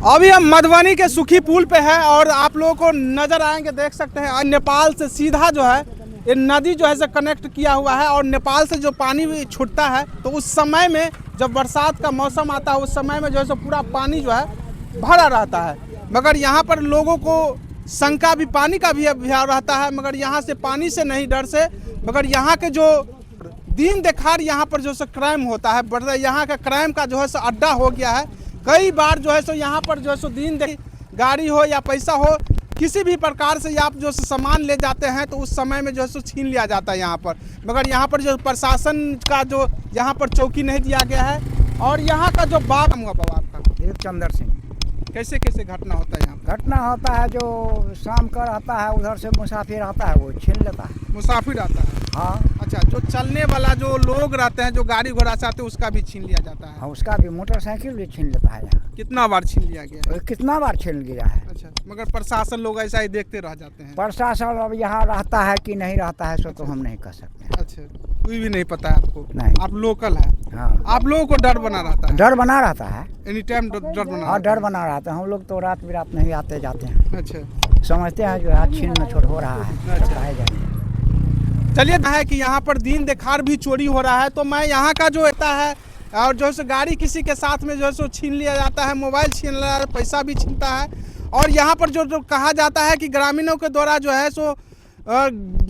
अभी हम मधुबनी के सुखी पुल पे है और आप लोगों को नजर आएंगे, देख सकते हैं नेपाल से सीधा जो है ये नदी जो है से कनेक्ट किया हुआ है और नेपाल से जो पानी भी छूटता है तो उस समय में जब बरसात का मौसम आता है उस समय में जो है सो पूरा पानी जो है भरा रहता है। मगर यहाँ पर लोगों को शंका भी पानी का भी रहता है, मगर यहाँ से पानी से नहीं डर से, मगर यहाँ के जो दिन देखार यहाँ पर जो है क्राइम होता है, यहाँ का क्राइम का जो है सो अड्डा हो गया है। कई बार जो है सो यहाँ पर जो है सो दिन गाड़ी हो या पैसा हो किसी भी प्रकार से आप जो सामान ले जाते हैं तो उस समय में जो है सो छीन लिया जाता है यहाँ पर। मगर यहाँ पर जो प्रशासन का जो यहाँ पर चौकी नहीं दिया गया है और यहाँ का जो बाप हुआ बाबा आपका देवचंद्र सिंह। कैसे कैसे घटना होता है यहाँ पर? घटना होता है जो शाम का रहता है उधर से मुसाफिर आता है वो छीन लेता है। मुसाफिर आता है? हाँ। अच्छा, जो चलने वाला जो लोग रहते हैं जो गाड़ी घोड़ा से आते हैं उसका भी छीन लिया जाता है? हाँ, उसका भी मोटरसाइकिल भी छीन लेता है यहाँ। कितना बार छीन लिया गया है? कितना बार छीन गया है। अच्छा, मगर प्रशासन लोग ऐसा ही देखते रह जाते हैं? प्रशासन अब यहाँ रहता है कि नहीं रहता है सो तो हम नहीं कह सकते। अच्छा, कोई भी नहीं पता है आपको? नहीं। आप लोकल है? हाँ। आप लोगों को डर बना रहता है? डर बना रहता है, एनी टाइम डर बना? हाँ, डर बना रहता है। हम लोग तो रात बिरात नहीं आते जाते हैं। अच्छा, समझते हैं जो है छीन में छोड़ हो रहा है। अच्छा। चलिए है कि यहाँ पर दिन देखार भी चोरी हो रहा है तो मैं यहाँ का जो होता है और जो है सो गाड़ी किसी के साथ में जो है सो छीन लिया जाता है, मोबाइल छीन लिया जाता है, पैसा भी छीनता है। और यहाँ पर जो कहा जाता है कि ग्रामीणों के द्वारा जो है सो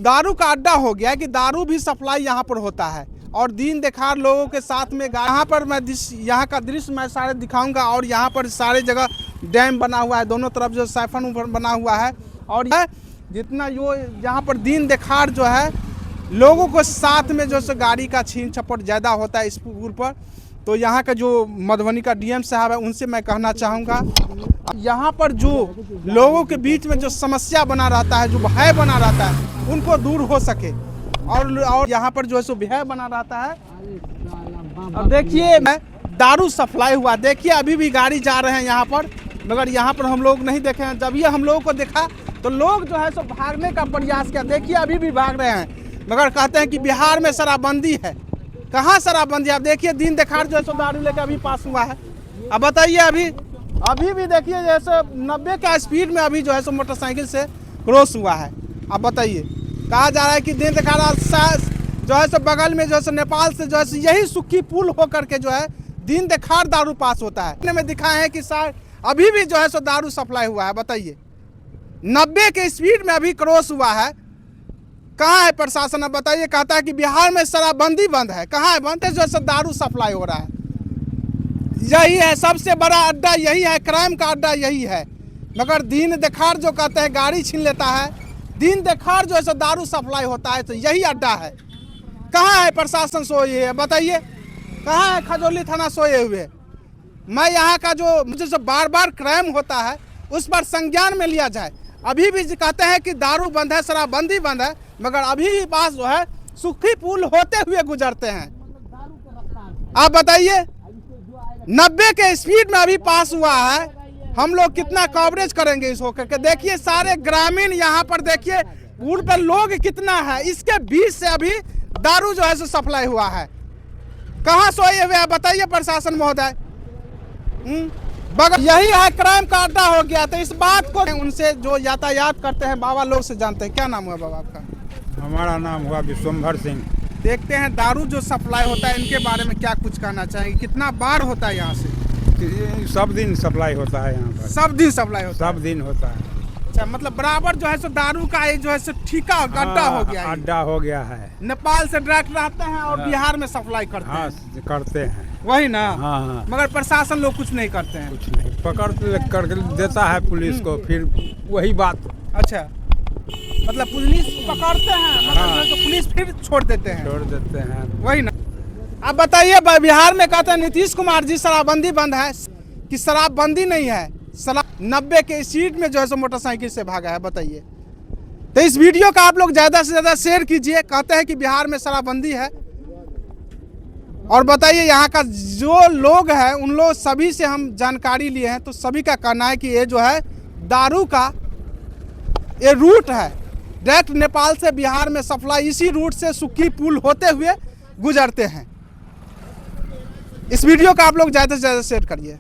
दारू का अड्डा हो गया है कि दारू भी सप्लाई यहाँ पर होता है और दिन देखार लोगों के साथ में यहाँ पर मैं यहाँ का दृश्य मैं सारे दिखाऊंगा। और यहाँ पर सारे जगह डैम बना हुआ है, दोनों तरफ जो साइफन बना हुआ है और यह जितना जो यहाँ पर दिन देखार जो है लोगों को साथ में जो है गाड़ी का छीन झपट ज़्यादा होता है इस पुल पर। तो यहाँ का जो मधुबनी का डीएम साहब है उनसे मैं कहना चाहूँगा यहाँ पर जो लोगों के बीच में जो समस्या बना रहता है, जो भय बना रहता है, उनको दूर हो सके और यहाँ पर जो है सो भय बना रहता है। अब देखिए मैं दारू सप्लाई हुआ, देखिए अभी भी गाड़ी जा रहे हैं यहाँ पर, मगर यहाँ पर हम लोग नहीं देखे हैं। जब ये हम लोगों को देखा तो लोग जो है सो भागने का प्रयास किया, देखिए अभी भी भाग रहे हैं, मगर कहते हैं कि बिहार में शराबबंदी है। कहाँ शराबबंदी? आप देखिए दिन देखार जो है सो दारू लेकर अभी पास हुआ है। अब बताइए अभी भी देखिए जैसे 90 का स्पीड में अभी जो है सो मोटरसाइकिल से क्रॉस हुआ है। अब बताइए, कहा जा रहा है कि दिन देखार जो है सो बगल में जो है सो नेपाल से जो है सो यही सुखी पुल होकर के जो है दिन देखार दारू पास होता है। में दिखाए हैं कि अभी भी जो है सो दारू सप्लाई हुआ है। बताइए 90 के स्पीड में अभी क्रॉस हुआ है। कहाँ है प्रशासन? अब बताइए, कहता है कि बिहार में शराबबंदी बंद है। कहाँ है बंद है? जो है दारू सप्लाई हो रहा है। यही है सबसे बड़ा अड्डा, यही है क्राइम का अड्डा, यही है। मगर दिन देखार जो कहते हैं गाड़ी छीन लेता है, दिन देखार जो है दारू सप्लाई होता है, तो यही अड्डा है। कहाँ है प्रशासन सोए है? बताइए, कहाँ है खजौली थाना सोए हुए? मैं यहाँ का जो मुझे से बार बार क्राइम होता है उस पर संज्ञान में लिया जाए। अभी भी कहते हैं कि दारू बंद है, शराबबंदी बंद है, मगर अभी भी पास जो है सुखी पुल होते हुए गुजरते हैं। आप बताइए 90 के स्पीड में अभी पास हुआ है। हम लोग कितना कवरेज करेंगे इस होकर के? देखिए सारे ग्रामीण यहाँ पर देखिए पुल पर लोग कितना है, इसके बीच से अभी दारू जो है सो सप्लाई हुआ है। कहाँ सोए हुए हैं बताइए प्रशासन महोदय? बगल यही है क्राइम का अड्डा हो गया। तो इस बात को उनसे जो यातायात करते हैं बाबा लोग से जानते हैं। क्या नाम हुआ बाबा आपका? हमारा नाम हुआ विश्वम्भर सिंह। देखते हैं दारू जो सप्लाई होता है इनके बारे में क्या कुछ कहना चाहेंगे? कितना बार होता है यहाँ से? सब दिन सप्लाई होता है यहाँ पर। सब दिन सप्लाई होता है? सब दिन होता है। अच्छा, मतलब बराबर जो है सो दारू का जो है सो ठीका अड्डा हो गया है। अड्डा हो गया है। नेपाल से डायरेक्ट रहते हैं और बिहार में सप्लाई करते हैं। हाँ, करते हैं। वही ना? हाँ। मगर प्रशासन लोग कुछ नहीं करते हैं। कुछ नहीं, पकड़ कर देता है पुलिस को, फिर वही बात। अच्छा, मतलब पुलिस पकड़ते हैं मगर हाँ। तो पुलिस फिर छोड़ देते हैं। वही ना? अब बताइए बिहार में कहते हैं नीतीश कुमार जी शराबबंदी बंद है, कि शराबबंदी नहीं है। 90 के स्पीड में जो है सो मोटरसाइकिल से भागा है। बताइए, तो इस वीडियो का आप लोग ज़्यादा से ज़्यादा शेयर कीजिए। कहते हैं कि बिहार में शराबबंदी है। और बताइए यहाँ का जो लोग हैं उन लोग सभी से हम जानकारी लिए हैं तो सभी का कहना है कि ये जो है दारू का ये रूट है, डायरेक्ट नेपाल से बिहार में सप्लाई इसी रूट से सुखी पुल होते हुए गुजरते हैं। इस वीडियो का आप लोग ज़्यादा से ज़्यादा शेयर करिए।